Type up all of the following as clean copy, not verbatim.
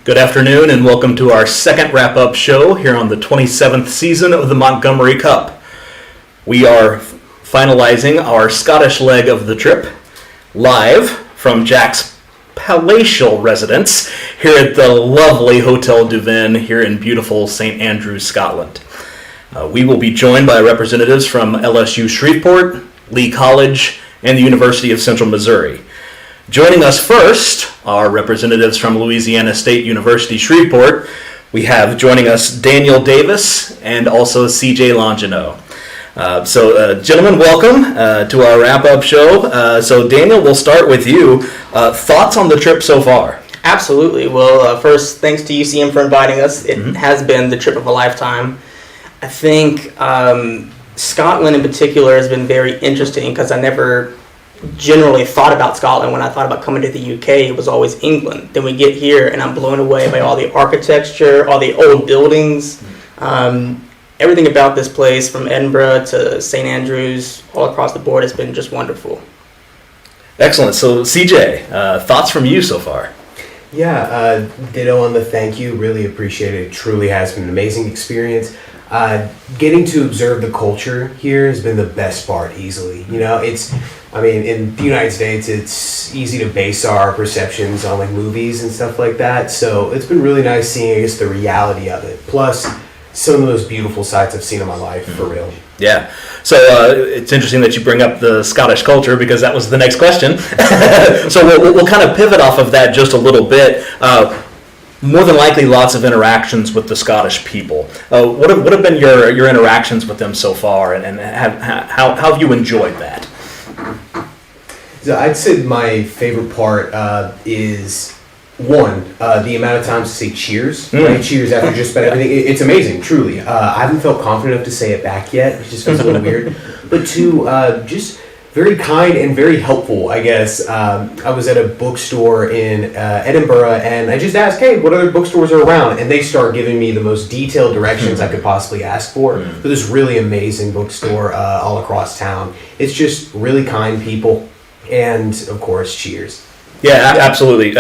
Good afternoon and welcome to our second wrap-up show here on the 27th season of the Mongomery Cup. We are finalizing our Scottish leg of the trip live from Jack's palatial residence here at the lovely Hotel du Vin here in beautiful St. Andrews, Scotland. We will be joined by representatives from LSU Shreveport, Lee College, and the University of Central Missouri. Joining us first are representatives from Louisiana State University Shreveport. We have joining us Daniel Davis and also CJ Longino. Gentlemen, welcome to our wrap-up show. So Daniel, we'll start with you. Thoughts on the trip so far? Absolutely. Well, first, thanks to UCM for inviting us. It has been the trip of a lifetime. I think Scotland in particular has been very interesting because I never generally thought about Scotland. When I thought about coming to the UK, it was always England. Then we get here and I'm blown away by all the architecture, all the old buildings, everything about this place from Edinburgh to St. Andrews, all across the board has been just wonderful. Excellent. So CJ, thoughts from you so far? Yeah, ditto on the thank you. Really appreciate it. It truly has been an amazing experience. Getting to observe the culture here has been the best part, easily. You know, in the United States, it's easy to base our perceptions on like movies and stuff like that. So it's been really nice seeing, I guess, the reality of it. Plus, some of the most beautiful sights I've seen in my life, for real. Yeah. So it's interesting that you bring up the Scottish culture because that was the next question. So we'll kind of pivot off of that just a little bit. More than likely, lots of interactions with the Scottish people. What have been your interactions with them so far, and how have you enjoyed that? So I'd say my favorite part is one, the amount of times to say cheers. Right? Cheers after just about everything. It's amazing, truly. I haven't felt confident enough to say it back yet. It just feels a little weird. But two, just very kind and very helpful, I guess. I was at a bookstore in Edinburgh, and I just asked, hey, what other bookstores are around? And they start giving me the most detailed directions I could possibly ask for this really amazing bookstore all across town. It's just really kind people, and, of course, cheers. Yeah, absolutely.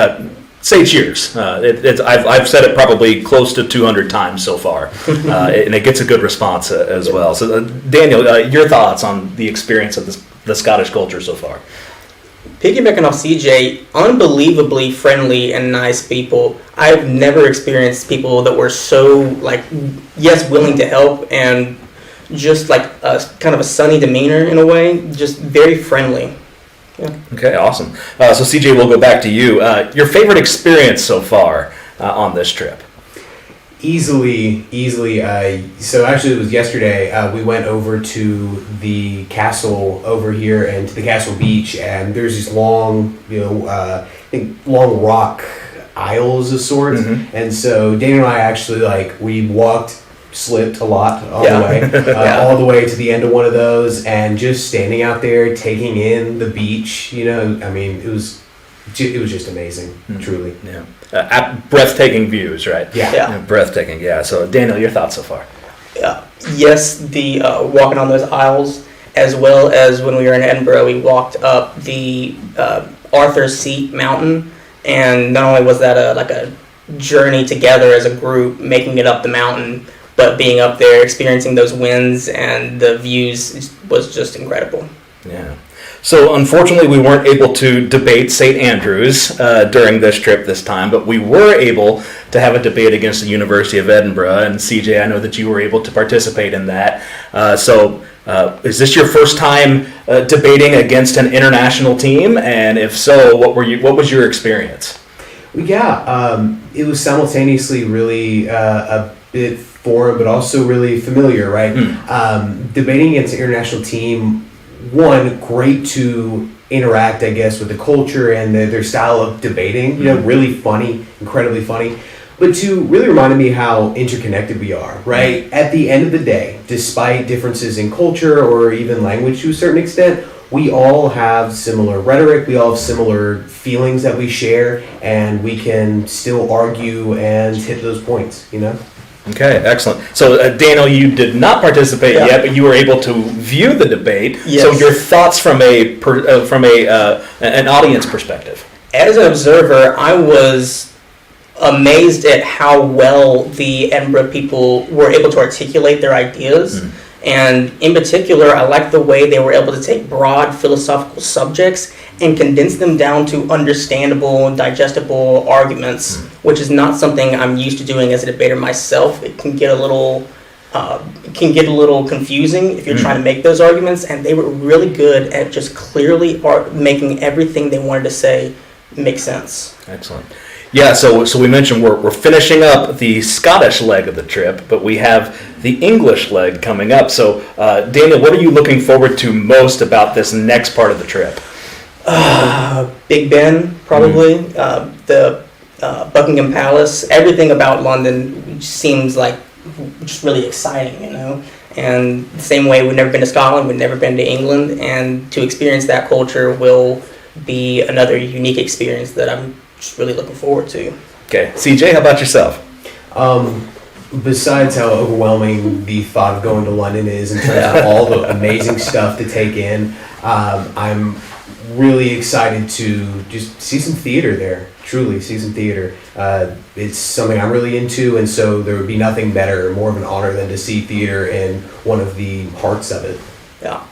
Say cheers. I've said it probably close to 200 times so far, and it gets a good response as well. So, Daniel, your thoughts on the experience of the Scottish culture so far? Piggybacking off CJ, unbelievably friendly and nice people. I've never experienced people that were so, willing to help and just a kind of a sunny demeanor in a way, just very friendly. Yeah. Okay, awesome. So CJ, we'll go back to you. Your favorite experience so far on this trip? Easily. So actually, it was yesterday. We went over to the castle over here and to the castle beach, and there's these long, long rock aisles of sorts. And so Dana and I actually we slipped a lot all the way, all the way to the end of one of those, and just standing out there taking in the beach. It was just amazing, truly. Yeah. Breathtaking views, right? Yeah. Breathtaking, yeah. So, Daniel, your thoughts so far? Yes, the walking on those aisles, as well as when we were in Edinburgh, we walked up the Arthur's Seat mountain, and not only was that a journey together as a group, making it up the mountain, but being up there, experiencing those winds and the views was just incredible. Yeah. So, unfortunately, we weren't able to debate St. Andrews during this trip this time, but we were able to have a debate against the University of Edinburgh. And CJ, I know that you were able to participate in that. Is this your first time debating against an international team? And if so, what was your experience? Yeah, it was simultaneously really a bit foreign, but also really familiar, right? Debating against an international team, one, great to interact, I guess, with the culture and their style of debating, really funny, incredibly funny. But two, really reminded me how interconnected we are, right? At the end of the day, despite differences in culture or even language to a certain extent, we all have similar rhetoric, we all have similar feelings that we share, and we can still argue and hit those points, Okay, excellent. So, Daniel, you did not participate yet, but you were able to view the debate. Yes. So, your thoughts from an audience perspective? As an observer, I was amazed at how well the Edinburgh people were able to articulate their ideas. And in particular, I like the way they were able to take broad philosophical subjects and condense them down to understandable and digestible arguments, which is not something I'm used to doing as a debater myself. It can get a little confusing if you're trying to make those arguments, and they were really good at just clearly making everything they wanted to say make sense. Excellent. Yeah, so we mentioned we're finishing up the Scottish leg of the trip, but we have the English leg coming up. So, Daniel, what are you looking forward to most about this next part of the trip? Big Ben, probably. The Buckingham Palace. Everything about London seems like just really exciting, you know. And the same way, we've never been to Scotland, we've never been to England, and to experience that culture will be another unique experience that I'm just really looking forward to. Okay, CJ, how about yourself? Besides how overwhelming the thought of going to London is in terms of all the amazing stuff to take in, I'm really excited to just see some theater there. Truly see some theater. It's something I'm really into, and so there would be nothing better, more of an honor than to see theater in one of the hearts of it. Yeah.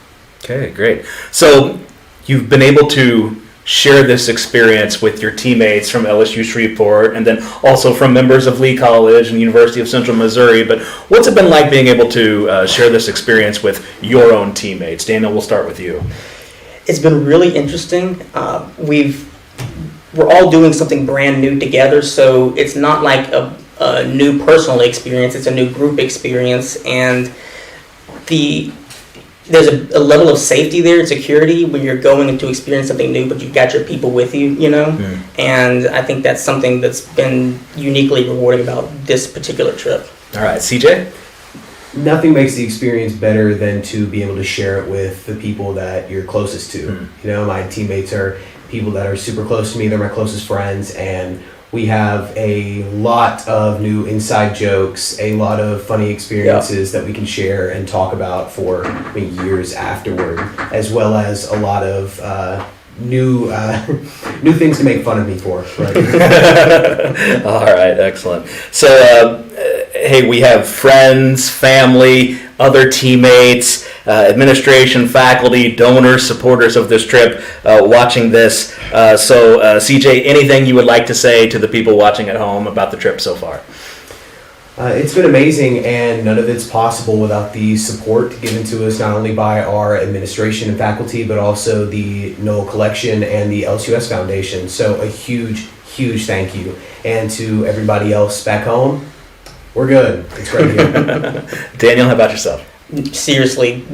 Okay, great. So you've been able to share this experience with your teammates from LSU Shreveport and then also from members of Lee College and the University of Central Missouri. But what's it been like being able to share this experience with your own teammates? Daniel, we'll start with you. It's been really interesting. We're all doing something brand new together, so it's not like a new personal experience, it's a new group experience, and there's a level of safety there and security when you're going to experience something new, but you've got your people with you, you know? And I think that's something that's been uniquely rewarding about this particular trip. All right, CJ? Nothing makes the experience better than to be able to share it with the people that you're closest to. You know, my teammates are people that are super close to me. They're my closest friends, and we have a lot of new inside jokes, a lot of funny experiences that we can share and talk about for years afterward, as well as a lot of new things to make fun of me for. Right? All right, excellent. So, hey, we have friends, family, other teammates, administration, faculty, donors, supporters of this trip watching this. So, CJ, anything you would like to say to the people watching at home about the trip so far? It's been amazing, and none of it's possible without the support given to us not only by our administration and faculty, but also the Noel Collection and the LCUS Foundation. So a huge, huge thank you. And to everybody else back home, we're good. It's great here. Daniel, how about yourself? Seriously,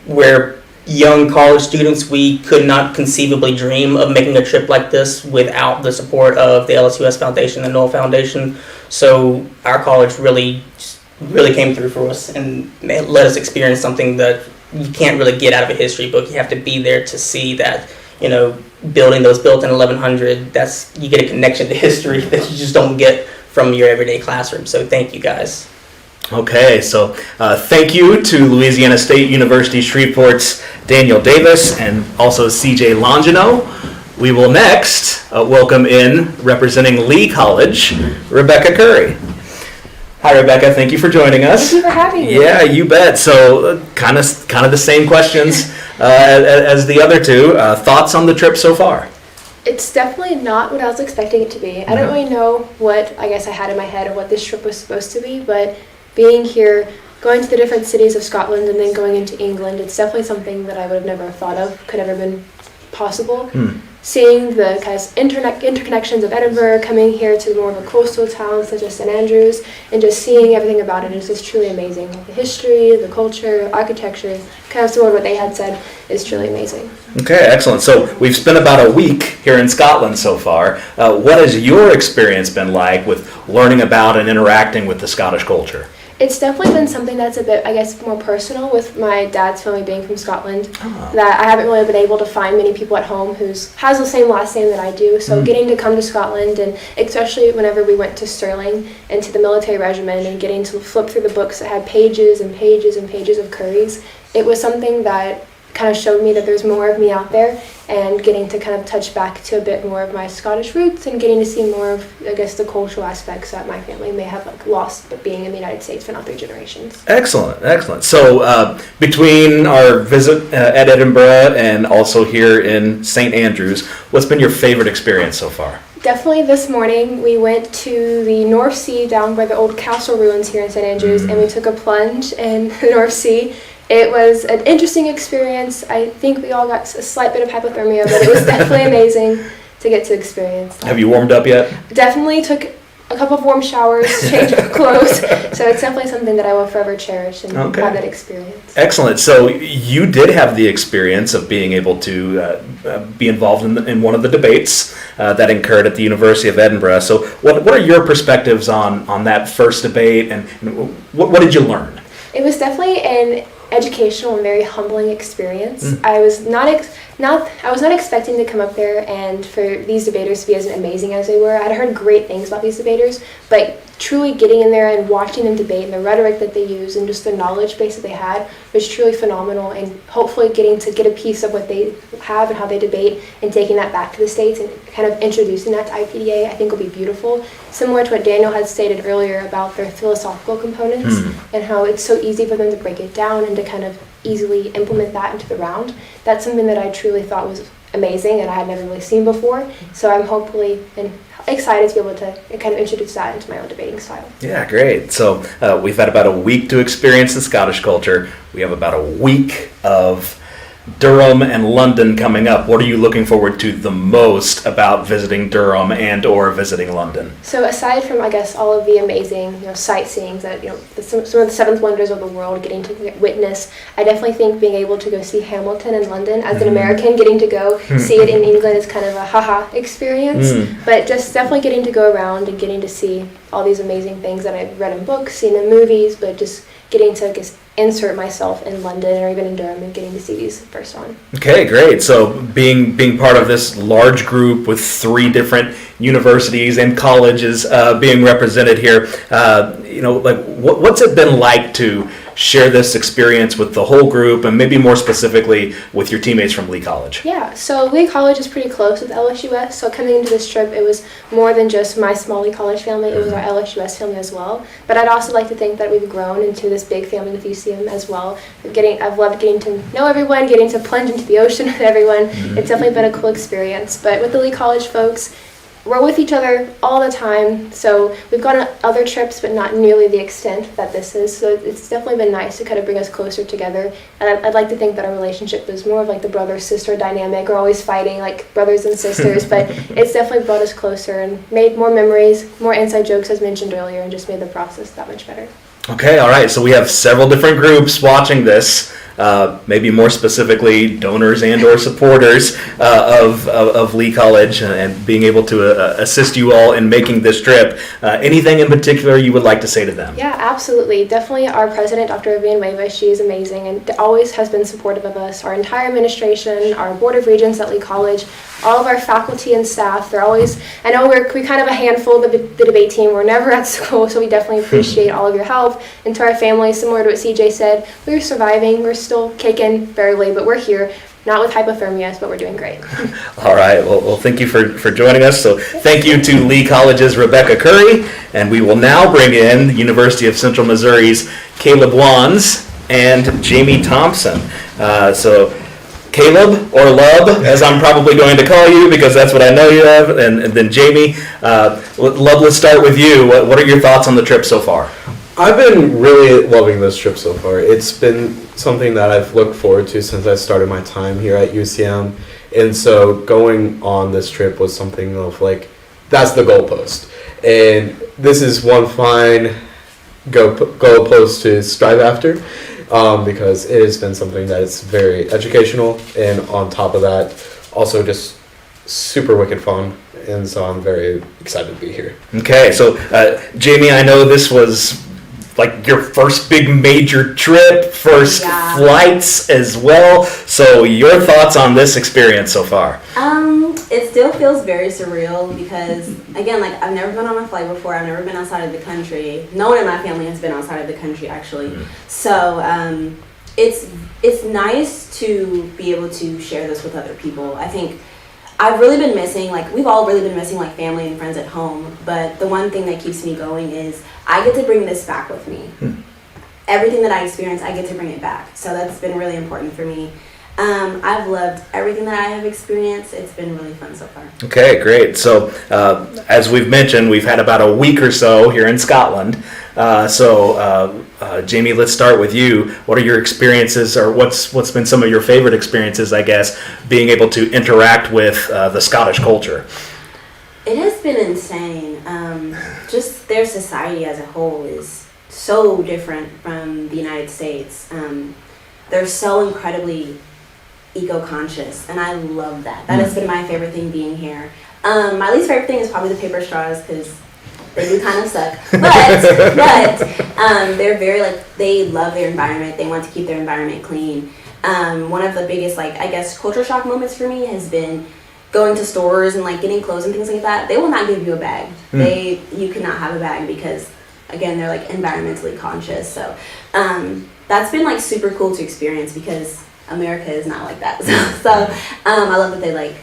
we're young college students. We could not conceivably dream of making a trip like this without the support of the LSUS Foundation and the Noel Foundation. So our college really came through for us and let us experience something that you can't really get out of a history book. You have to be there to see that, you know, building that was built in 1100, you get a connection to history that you just don't get from your everyday classroom. So thank you guys. Okay, so thank you to Louisiana State University Shreveport's Daniel Davis and also CJ Longino. We will next welcome in, representing Lee College, Rebecca Curry. Hi, Rebecca. Thank you for joining us. Thank you for having me. Yeah, you bet. So, kind of the same questions as the other two. Thoughts on the trip so far? It's definitely not what I was expecting it to be. I don't really know what I guess I had in my head of what this trip was supposed to be, but being here, going to the different cities of Scotland and then going into England, it's definitely something that I would have never thought of could ever been possible. Seeing the kind of interconnections of Edinburgh, coming here to more of a coastal town such as St Andrews, and just seeing everything about it is just truly amazing. The history, the culture, architecture, kind of sort of what they had said is truly amazing. Okay, excellent. So we've spent about a week here in Scotland so far. What has your experience been like with learning about and interacting with the Scottish culture? It's definitely been something that's a bit, I guess, more personal with my dad's family being from Scotland, that I haven't really been able to find many people at home who has the same last name that I do. So getting to come to Scotland, and especially whenever we went to Stirling and to the military regiment and getting to flip through the books that had pages and pages and pages of Currys, it was something that kind of showed me that there's more of me out there, and getting to kind of touch back to a bit more of my Scottish roots and getting to see more of, I guess, the cultural aspects that my family may have like lost, but being in the United States for now 3 generations. Excellent. So between our visit at Edinburgh and also here in St. Andrews, what's been your favorite experience so far? Definitely this morning we went to the North Sea down by the old castle ruins here in St. Andrews, and we took a plunge in the North Sea. It was an interesting experience. I think we all got a slight bit of hypothermia, but it was definitely amazing to get to experience that. Have you warmed up yet? Definitely took a couple of warm showers, changed clothes, so it's definitely something that I will forever cherish and have that experience. Excellent. So you did have the experience of being able to be involved in one of the debates that occurred at the University of Edinburgh. So what are your perspectives on that first debate, and what did you learn? It was definitely an educational and very humbling experience. I was not expecting to come up there and for these debaters to be as amazing as they were. I'd heard great things about these debaters, but truly getting in there and watching them debate and the rhetoric that they use and just the knowledge base that they had was truly phenomenal, and hopefully getting to get a piece of what they have and how they debate and taking that back to the States and kind of introducing that to IPDA I think will be beautiful. Similar to what Daniel had stated earlier about their philosophical components and how it's so easy for them to break it down and to kind of easily implement that into the round. That's something that I truly thought was amazing and I had never really seen before. So I'm hopefully and excited to be able to kind of introduce that into my own debating style. Yeah, great. So we've had about a week to experience the Scottish culture. We have about a week of Durham and London coming up. What are you looking forward to the most about visiting Durham and or visiting London? So aside from, I guess, all of the amazing, sightseeing that, some of the seventh wonders of the world, getting to witness, I definitely think being able to go see Hamilton in London as an American, getting to go see it in England is kind of a haha experience. But just definitely getting to go around and getting to see all these amazing things that I've read in books, seen in movies, but just getting to, I guess, insert myself in London or even in Durham and getting to see these first on. Okay, great. So being part of this large group with 3 different universities and colleges being represented here, what's it been like to share this experience with the whole group and maybe more specifically with your teammates from Lee College? Yeah, so Lee College is pretty close with LSUS, so coming into this trip it was more than just my small Lee College family, it was our LSUS family as well. But I'd also like to think that we've grown into this big family with UCM as well. I've loved getting to know everyone, getting to plunge into the ocean with everyone. It's definitely been a cool experience. But with the Lee College folks, we're with each other all the time, so we've gone on other trips, but not nearly the extent that this is. So it's definitely been nice to kind of bring us closer together. And I'd like to think that our relationship is more of like the brother-sister dynamic. We're always fighting like brothers and sisters, but it's definitely brought us closer and made more memories, more inside jokes as mentioned earlier, and just made the process that much better. Okay, all right. So we have several different groups watching this. Maybe more specifically, donors and or supporters of Lee College and being able to assist you all in making this trip. Anything in particular you would like to say to them? Yeah, absolutely. Definitely our president, Dr. Villanueva, she is amazing and always has been supportive of us. Our entire administration, our board of regents at Lee College, all of our faculty and staff, they're always, I know we're kind of a handful, the debate team, we're never at school, so we definitely appreciate all of your help. And to our family, similar to what CJ said, we're surviving, we're still kicking barely, but we're here, not with hypothermia, but we're doing great. All right, well thank you for joining us. So thank you to Lee College's Rebecca Curry, and we will now bring in the University of Central Missouri's Caleb Wands and Jamie Thompson. So Caleb, or Lub, as I'm probably going to call you because that's what I know you have, and then Jamie. Lub, let's start with you. What are your thoughts on the trip so far? I've been really loving this trip so far. It's been something that I've looked forward to since I started my time here at UCM, and so going on this trip was something of like, that's the goalpost. And this is one fine goalpost to strive after. Because it has been something that is very educational, and on top of that, also just super wicked fun, and so I'm very excited to be here. Okay, so Jamie, I know this was like your first big major trip, first flights as well, so your thoughts on this experience so far? It still feels very surreal because, again, like I've never been on a flight before. I've never been outside of the country. No one in my family has been outside of the country, actually. So it's nice to be able to share this with other people. I think I've really been missing, like, we've all really been missing, like, family and friends at home, but the one thing that keeps me going is I get to bring this back with me. Everything that I experience, I get to bring it back. So that's been really important for me. I've loved everything that I have experienced. It's been really fun so far. Okay, great. So, as we've mentioned, we've had about a week or so here in Scotland. Jamie, let's start with you. What are your experiences, or what's been some of your favorite experiences, I guess, being able to interact with the Scottish culture? It has been insane. Just their society as a whole is so different from the United States. They're so incredibly eco-conscious, and I love that. That has been my favorite thing being here. My least favorite thing is probably the paper straws, because they do kind of suck. But they're very, like, they love their environment. They want to keep their environment clean. One of the biggest, like, I guess, culture shock moments for me has been going to stores and, like, getting clothes and things like that. They will not give you a bag. You cannot have a bag because, again, they're, like, environmentally conscious. So that's been, like, super cool to experience, because America is not like that. So I love that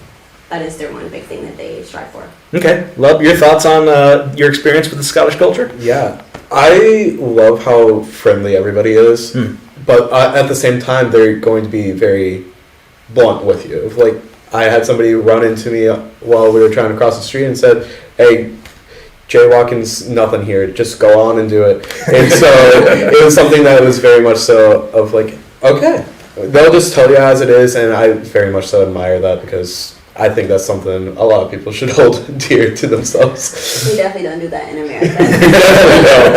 that is their one big thing that they strive for. Okay. Love, your thoughts on your experience with the Scottish culture? Yeah, I love how friendly everybody is, but at the same time, they're going to be very blunt with you. Like, I had somebody run into me while we were trying to cross the street and said, "Hey, jaywalking's nothing here. Just go on and do it." And so it was something that was very much so of like, okay, they'll just tell you as it is, and I very much so admire that, because I think that's something a lot of people should hold dear to themselves. We definitely don't do that in America. No.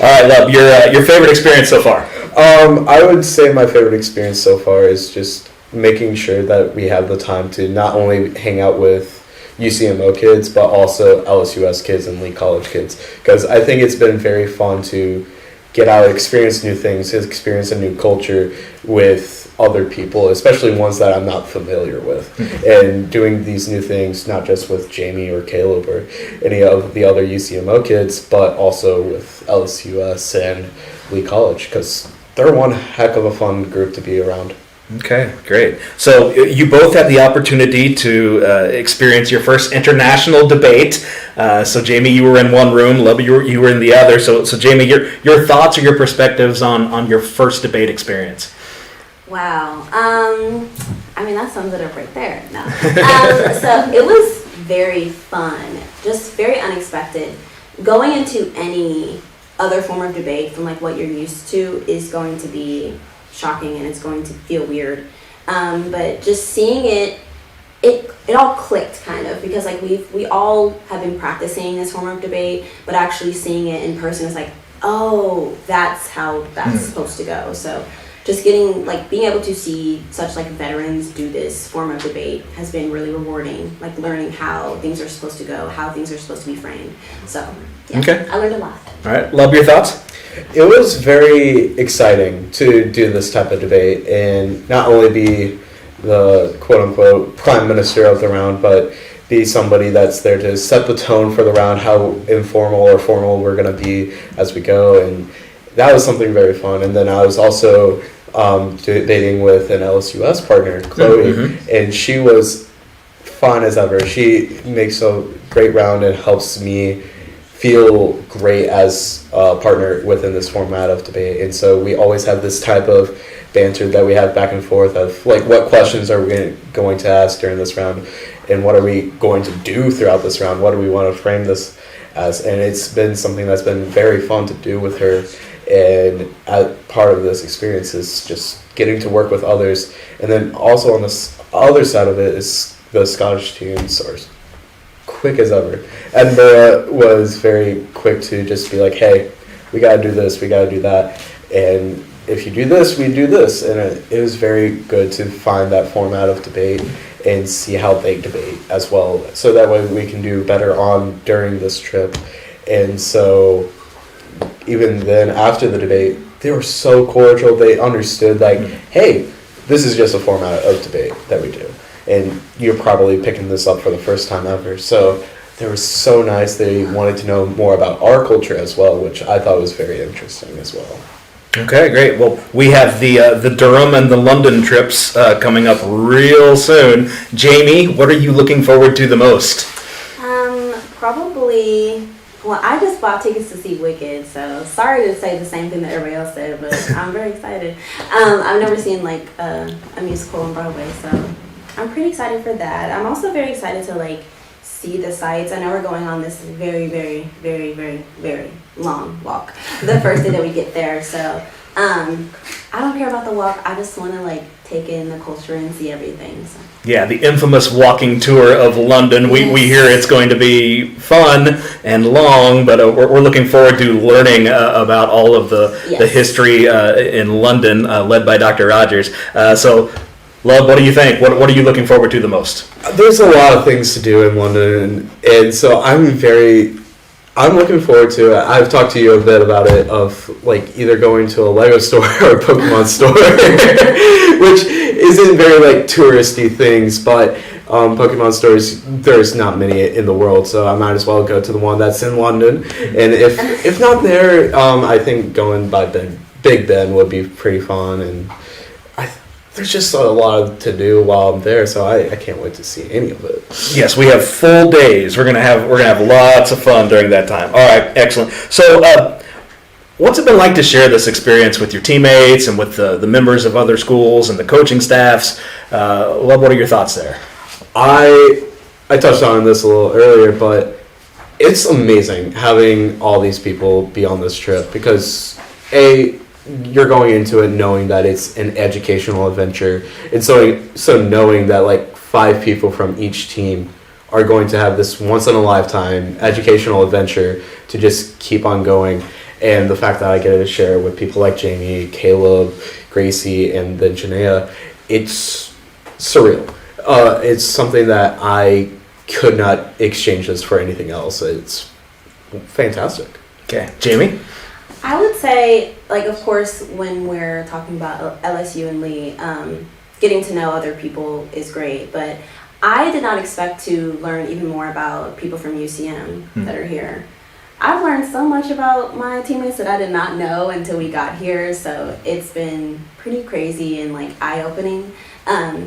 All right, Love, your favorite experience so far? I would say my favorite experience so far is just making sure that we have the time to not only hang out with UCMO kids, but also LSUS kids and Lee College kids, because I think it's been very fun to get out, experience new things, experience a new culture with other people, especially ones that I'm not familiar with, and doing these new things, not just with Jamie or Caleb or any of the other UCMO kids, but also with LSUS and Lee College, because they're one heck of a fun group to be around. Okay, great. So you both had the opportunity to experience your first international debate. So Jamie, you were in one room. Lubba, you were in the other. So Jamie, your thoughts or your perspectives on your first debate experience? Wow. I mean, that sums it up right there. No. So it was very fun, just very unexpected. Going into any other form of debate from like what you're used to is going to be shocking, and it's going to feel weird. But just seeing it all clicked kind of, because like we all have been practicing this form of debate, but actually seeing it in person is like, oh, that's how that's supposed to go. So just getting, like, being able to see such, like, veterans do this form of debate has been really rewarding, like, learning how things are supposed to go, how things are supposed to be framed. So, yeah, okay. I learned a lot. All right. Love, your thoughts? It was very exciting to do this type of debate and not only be the quote-unquote prime minister of the round, but be somebody that's there to set the tone for the round, how informal or formal we're going to be as we go, and that was something very fun. And then I was also debating with an LSUS partner, Chloe, and she was fun as ever. She makes a great round and helps me feel great as a partner within this format of debate. And so we always have this type of banter that we have back and forth of, like, what questions are we going to ask during this round, and what are we going to do throughout this round? What do we want to frame this as? And it's been something that's been very fun to do with her. And part of this experience is just getting to work with others. And then also on this other side of it is the Scottish teams are quick as ever. Edinburgh was very quick to just be like, hey, we got to do this, we got to do that. And if you do this, we do this. And it was very good to find that format of debate and see how they debate as well. So that way we can do better on during this trip. And so even then, after the debate, they were so cordial. They understood, like, hey, this is just a format of debate that we do. And you're probably picking this up for the first time ever. So they were so nice. They wanted to know more about our culture as well, which I thought was very interesting as well. Okay, great. Well, we have the Durham and the London trips coming up real soon. Jamie, what are you looking forward to the most? Probably. Well, I just bought tickets to see Wicked, so sorry to say the same thing that everybody else said, but I'm very excited. I've never seen like a musical on Broadway, so I'm pretty excited for that. I'm also very excited to like see the sights. I know we're going on this very, very, very, very, very long walk the first day that we get there, so I don't care about the walk. I just want to like take in the culture and see everything. So. Yeah, the infamous walking tour of London. We hear it's going to be fun and long, but we're looking forward to learning about all of the history in London, led by Dr. Rogers. So, Love, what do you think? What are you looking forward to the most? There's a lot of things to do in London, and so I'm looking forward to it. I've talked to you a bit about it, of like either going to a Lego store or a Pokemon store, which isn't very like touristy things, but Pokemon stores, there's not many in the world, so I might as well go to the one that's in London. And if not there, I think going by Big Ben would be pretty fun, and there's just a lot to do while I'm there, so I can't wait to see any of it. Yes, we have full days. We're gonna have lots of fun during that time. All right, excellent. So, what's it been like to share this experience with your teammates and with the members of other schools and the coaching staffs? Love, what are your thoughts there? I touched on this a little earlier, but it's amazing having all these people be on this trip because you're going into it knowing that it's an educational adventure, and so knowing that like 5 people from each team are going to have this once in a lifetime educational adventure to just keep on going, and the fact that I get to share with people like Jamie, Caleb, Gracie, and then Janaea, it's surreal. It's something that I could not exchange this for anything else. It's fantastic. Okay, Jamie? I would say, like, of course, when we're talking about LSU and Lee, getting to know other people is great, but I did not expect to learn even more about people from UCM that are here. I've learned so much about my teammates that I did not know until we got here, so it's been pretty crazy and, like, eye-opening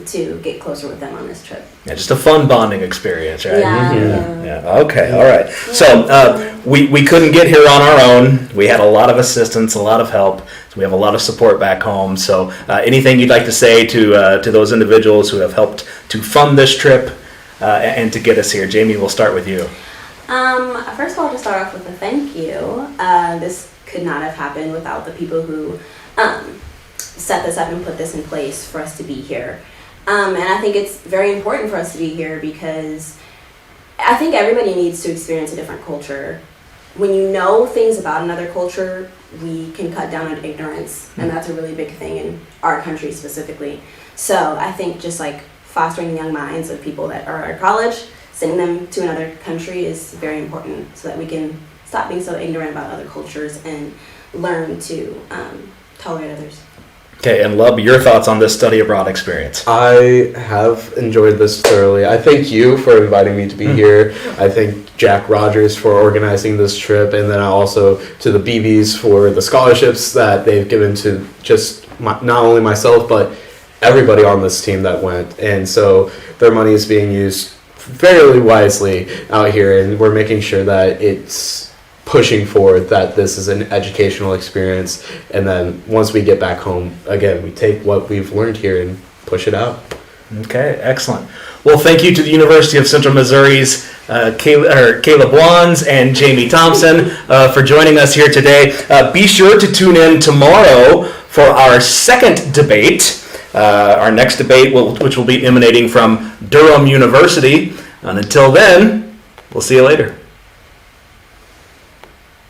to get closer with them on this trip. Yeah, just a fun bonding experience, right? Yeah. Okay, all right. So we couldn't get here on our own. We had a lot of assistance, a lot of help. So we have a lot of support back home. So anything you'd like to say to those individuals who have helped to fund this trip and to get us here? Jamie, we'll start with you. First of all, to start off with a thank you. This could not have happened without the people who set this up and put this in place for us to be here. And I think it's very important for us to be here because I think everybody needs to experience a different culture. When you know things about another culture, we can cut down on ignorance, and that's a really big thing in our country specifically. So I think just like fostering the young minds of people that are at college, sending them to another country is very important so that we can stop being so ignorant about other cultures and learn to tolerate others. Okay, and Lub, your thoughts on this study abroad experience? I have enjoyed this thoroughly. I thank you for inviting me to be here. I thank Jack Rogers for organizing this trip, and then also to the BBs for the scholarships that they've given to just not only myself, but everybody on this team that went. And so their money is being used fairly wisely out here, and we're making sure that it's pushing forward that this is an educational experience, and then once we get back home, again, we take what we've learned here and push it out. Okay, excellent. Well, thank you to the University of Central Missouri's Caleb Wands and Jamie Thompson for joining us here today. Be sure to tune in tomorrow for our second debate. Our next debate, which will be emanating from Durham University. And until then, we'll see you later.